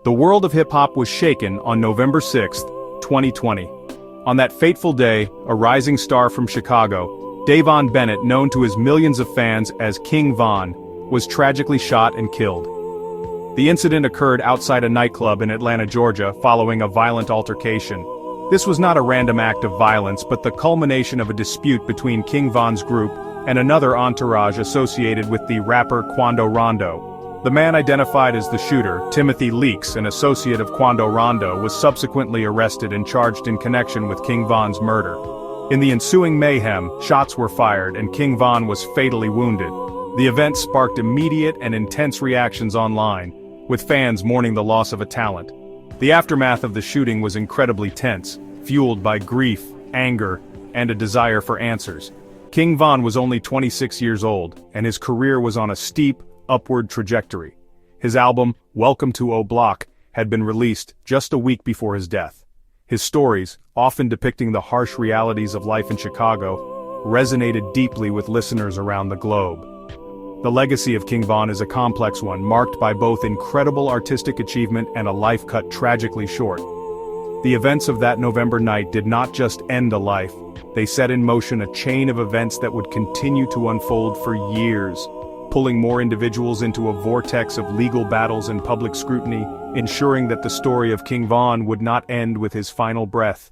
The world of hip-hop was shaken on November 6, 2020. On that fateful day, a rising star from Chicago, Davon Bennett, known to his millions of fans as King Von, was tragically shot and killed. The incident occurred outside a nightclub in Atlanta, Georgia, following a violent altercation. This was not a random act of violence, but the culmination of a dispute between King Von's group and another entourage associated with the rapper Quando Rondo. The man identified as the shooter, Timothy Leaks, an associate of Quando Rondo, was subsequently arrested and charged in connection with King Von's murder. In the ensuing mayhem, shots were fired and King Von was fatally wounded. The event sparked immediate and intense reactions online, with fans mourning the loss of a talent. The aftermath of the shooting was incredibly tense, fueled by grief, anger, and a desire for answers. King Von was only 26 years old, and his career was on a steep, upward trajectory. His album, Welcome to O Block, had been released just a week before his death. His stories, often depicting the harsh realities of life in Chicago, resonated deeply with listeners around the globe. The legacy of King Von is a complex one, marked by both incredible artistic achievement and a life cut tragically short. The events of that November night did not just end a life, they set in motion a chain of events that would continue to unfold for years, pulling more individuals into a vortex of legal battles and public scrutiny, ensuring that the story of King Von would not end with his final breath.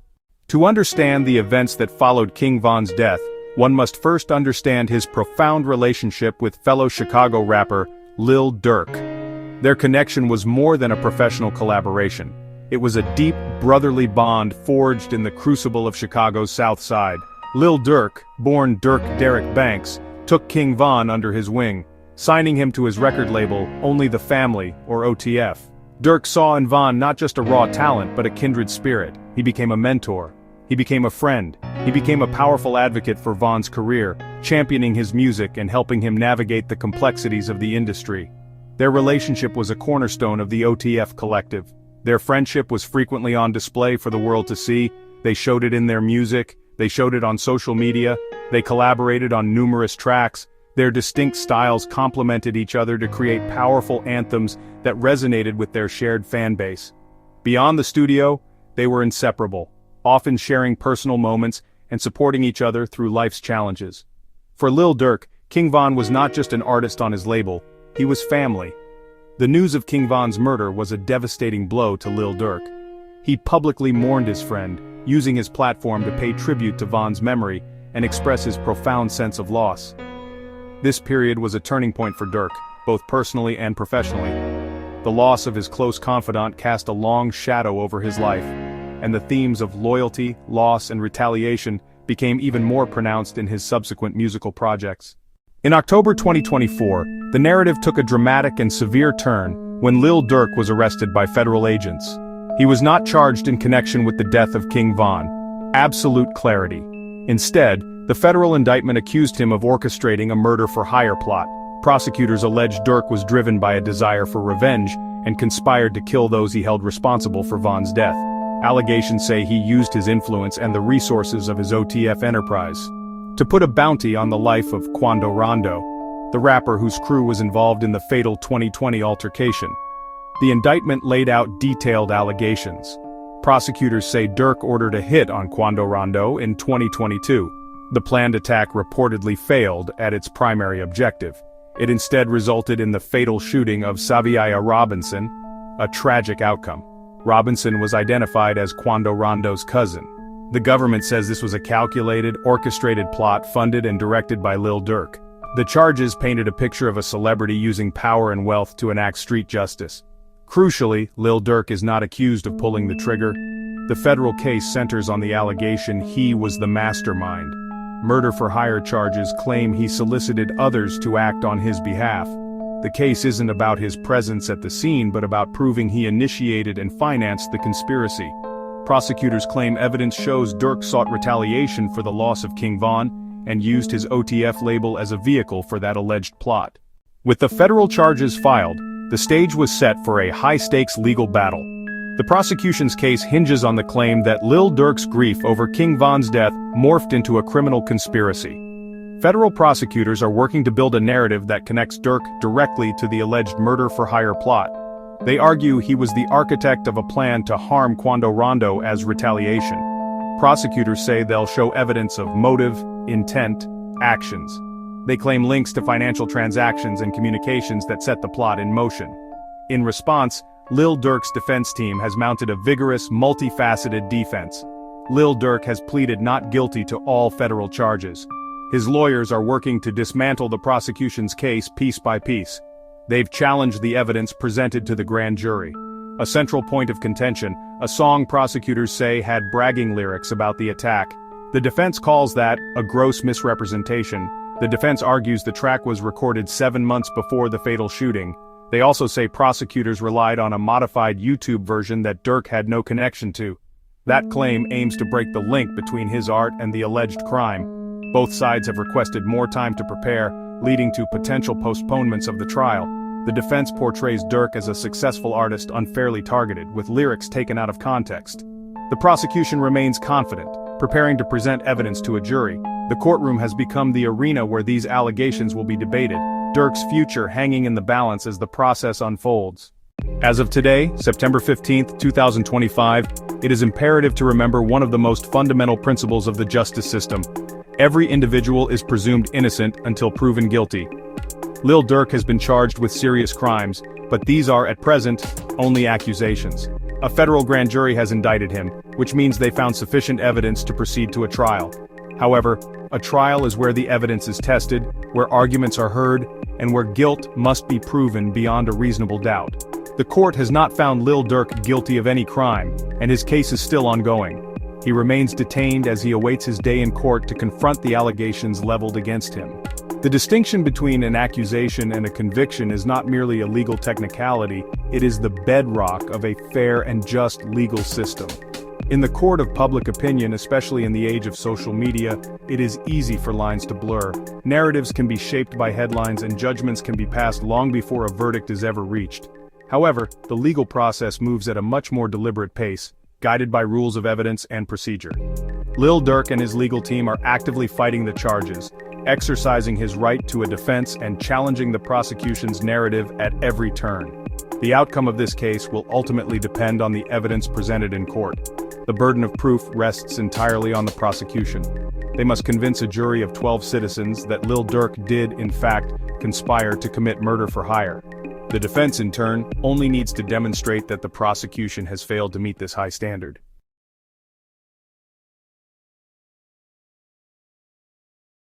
To understand the events that followed King Von's death, one must first understand his profound relationship with fellow Chicago rapper, Lil Durk. Their connection was more than a professional collaboration. It was a deep, brotherly bond forged in the crucible of Chicago's South Side. Lil Durk, born Dirk Derek Banks, took King Von under his wing, signing him to his record label, Only the Family, or OTF. Durk saw in Von not just a raw talent but a kindred spirit. He became a mentor. He became a friend. He became a powerful advocate for Von's career, championing his music and helping him navigate the complexities of the industry. Their relationship was a cornerstone of the OTF collective. Their friendship was frequently on display for the world to see. They showed it in their music, they showed it on social media, they collaborated on numerous tracks. Their distinct styles complemented each other to create powerful anthems that resonated with their shared fan base. Beyond the studio, they were inseparable, often sharing personal moments and supporting each other through life's challenges. For Lil Durk, King Von was not just an artist on his label, he was family. The news of King Von's murder was a devastating blow to Lil Durk. He publicly mourned his friend, using his platform to pay tribute to Von's memory and express his profound sense of loss. This period was a turning point for Durk, both personally and professionally. The loss of his close confidant cast a long shadow over his life, and the themes of loyalty, loss, and retaliation became even more pronounced in his subsequent musical projects. In October 2024, the narrative took a dramatic and severe turn when Lil Durk was arrested by federal agents. He was not charged in connection with the death of King Von. Absolute clarity. Instead, the federal indictment accused him of orchestrating a murder-for-hire plot. Prosecutors alleged Durk was driven by a desire for revenge and conspired to kill those he held responsible for Von's death. Allegations say he used his influence and the resources of his OTF enterprise to put a bounty on the life of Quando Rondo, the rapper whose crew was involved in the fatal 2020 altercation. The indictment laid out detailed allegations. Prosecutors say Durk ordered a hit on Quando Rondo in 2022. The planned attack reportedly failed at its primary objective. It instead resulted in the fatal shooting of Saviaya Robinson, a tragic outcome. Robinson was identified as Quando Rondo's cousin. The government says this was a calculated, orchestrated plot funded and directed by Lil Durk. The charges painted a picture of a celebrity using power and wealth to enact street justice. Crucially, Lil Durk is not accused of pulling the trigger. The federal case centers on the allegation he was the mastermind. Murder-for-hire charges claim he solicited others to act on his behalf. The case isn't about his presence at the scene but about proving he initiated and financed the conspiracy. Prosecutors claim evidence shows Durk sought retaliation for the loss of King Von and used his OTF label as a vehicle for that alleged plot. With the federal charges filed, the stage was set for a high-stakes legal battle. The prosecution's case hinges on the claim that Lil Durk's grief over King Von's death morphed into a criminal conspiracy. Federal prosecutors are working to build a narrative that connects Durk directly to the alleged murder-for-hire plot. They argue he was the architect of a plan to harm Quando Rondo as retaliation. Prosecutors say they'll show evidence of motive, intent, actions. They claim links to financial transactions and communications that set the plot in motion. In response, Lil Durk's defense team has mounted a vigorous, multifaceted defense. Lil Durk has pleaded not guilty to all federal charges. His lawyers are working to dismantle the prosecution's case piece by piece. They've challenged the evidence presented to the grand jury. A central point of contention, a song prosecutors say had bragging lyrics about the attack. The defense calls that a gross misrepresentation. The defense argues the track was recorded 7 months before the fatal shooting. They also say prosecutors relied on a modified YouTube version that Durk had no connection to. That claim aims to break the link between his art and the alleged crime. Both sides have requested more time to prepare, leading to potential postponements of the trial. The defense portrays Durk as a successful artist unfairly targeted, with lyrics taken out of context. The prosecution remains confident, preparing to present evidence to a jury. The courtroom has become the arena where these allegations will be debated, Durk's future hanging in the balance as the process unfolds. As of today, September 15, 2025, it is imperative to remember one of the most fundamental principles of the justice system. Every individual is presumed innocent until proven guilty. Lil Durk has been charged with serious crimes, but these are, at present, only accusations. A federal grand jury has indicted him, which means they found sufficient evidence to proceed to a trial. However, a trial is where the evidence is tested, where arguments are heard, and where guilt must be proven beyond a reasonable doubt. The court has not found Lil Durk guilty of any crime, and his case is still ongoing. He remains detained as he awaits his day in court to confront the allegations leveled against him. The distinction between an accusation and a conviction is not merely a legal technicality, it is the bedrock of a fair and just legal system. In the court of public opinion, especially in the age of social media, it is easy for lines to blur. Narratives can be shaped by headlines and judgments can be passed long before a verdict is ever reached. However, the legal process moves at a much more deliberate pace, guided by rules of evidence and procedure. Lil Durk and his legal team are actively fighting the charges, exercising his right to a defense and challenging the prosecution's narrative at every turn. The outcome of this case will ultimately depend on the evidence presented in court. The burden of proof rests entirely on the prosecution. They must convince a jury of 12 citizens that Lil Durk did, in fact, conspire to commit murder for hire. The defense, in turn, only needs to demonstrate that the prosecution has failed to meet this high standard.